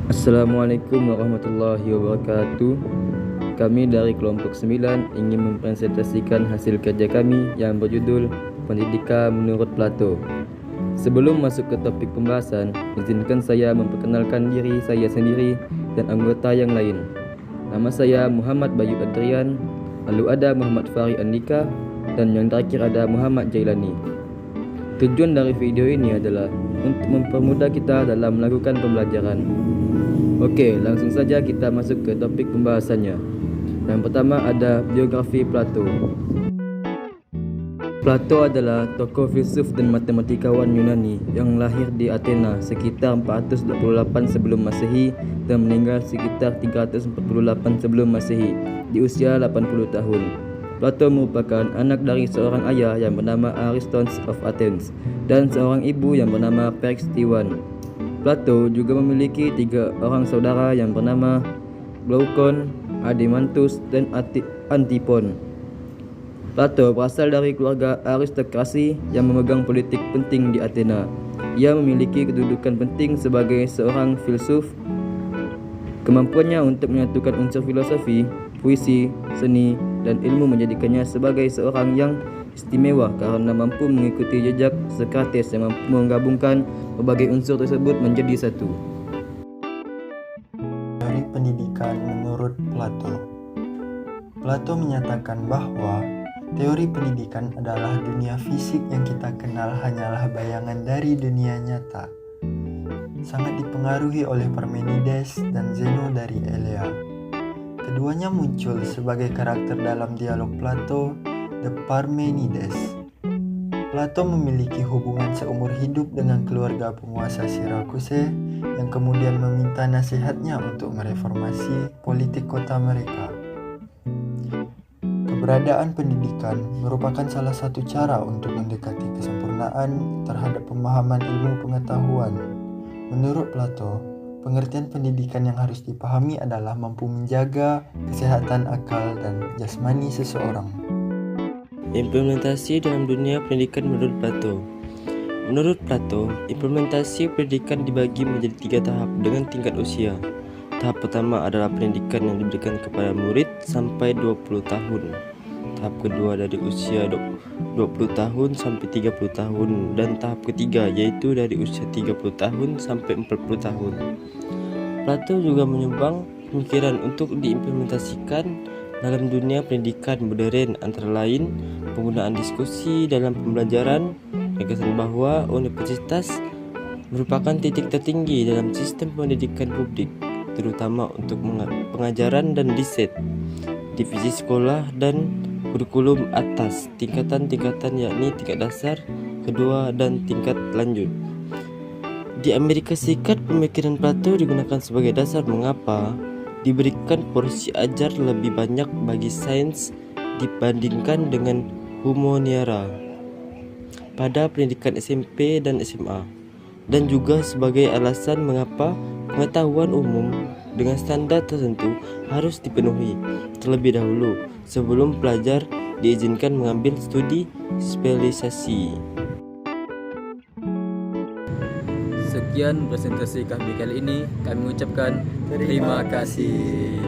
Assalamualaikum warahmatullahi wabarakatuh. Kami dari kelompok 9 ingin mempresentasikan hasil kerja kami yang berjudul Pendidikan menurut Plato. Sebelum masuk ke topik pembahasan, izinkan saya memperkenalkan diri saya sendiri dan anggota yang lain. Nama saya Muhammad Bayu Adrian, lalu ada Muhammad Fahri Andika, dan yang terakhir ada Muhammad Jailani. Tujuan dari video ini adalah untuk mempermudah kita dalam melakukan pembelajaran. Oke, langsung saja kita masuk ke topik pembahasannya. Yang pertama ada biografi Plato. Plato adalah tokoh filsuf dan matematikawan Yunani yang lahir di Athena sekitar 428 sebelum Masehi dan meninggal sekitar 348 sebelum Masehi di usia 80 tahun. Plato merupakan anak dari seorang ayah yang bernama Ariston of Athens dan seorang ibu yang bernama Perictione. Plato juga memiliki 3 orang saudara yang bernama Glaucon, Adimantus, dan Antipon. Plato berasal dari keluarga aristokrasi yang memegang politik penting di Athena. Ia memiliki kedudukan penting sebagai seorang filsuf. Kemampuannya untuk menyatukan unsur filosofi, puisi, seni, dan ilmu menjadikannya sebagai seorang yang istimewa karena mampu mengikuti jejak Sokrates yang mampu menggabungkan berbagai unsur tersebut menjadi satu. Teori pendidikan menurut Plato. Plato menyatakan bahwa teori pendidikan adalah dunia fisik yang kita kenal hanyalah bayangan dari dunia nyata. Sangat dipengaruhi oleh Parmenides dan Zeno dari Elea. Keduanya muncul sebagai karakter dalam dialog Plato The Parmenides. Plato memiliki hubungan seumur hidup dengan keluarga penguasa Syrakusa yang kemudian meminta nasihatnya untuk mereformasi politik kota mereka. Keberadaan pendidikan merupakan salah satu cara untuk mendekati kesempurnaan terhadap pemahaman ilmu pengetahuan. Menurut Plato, pengertian pendidikan yang harus dipahami adalah mampu menjaga kesehatan akal dan jasmani seseorang. Implementasi dalam dunia pendidikan menurut Plato. Menurut Plato, implementasi pendidikan dibagi menjadi 3 tahap dengan tingkat usia. Tahap pertama adalah pendidikan yang diberikan kepada murid sampai 20 tahun. Tahap kedua dari usia 20 tahun sampai 30 tahun dan tahap ketiga yaitu dari usia 30 tahun sampai 40 tahun. Plato juga menyumbang pemikiran untuk diimplementasikan dalam dunia pendidikan modern, antara lain penggunaan diskusi dalam pembelajaran, gagasan bahwa universitas merupakan titik tertinggi dalam sistem pendidikan publik, terutama untuk pengajaran dan riset, divisi sekolah dan kurikulum atas tingkatan-tingkatan yakni tingkat dasar, kedua, dan tingkat lanjut. Di Amerika Serikat, pemikiran Plato digunakan sebagai dasar mengapa diberikan porsi ajar lebih banyak bagi sains dibandingkan dengan humaniora pada pendidikan SMP dan SMA, dan juga sebagai alasan mengapa pengetahuan umum dengan standar tertentu harus dipenuhi terlebih dahulu sebelum pelajar diizinkan mengambil studi spesialisasi. Sekian presentasi kami kali ini. Kami ucapkan terima kasih.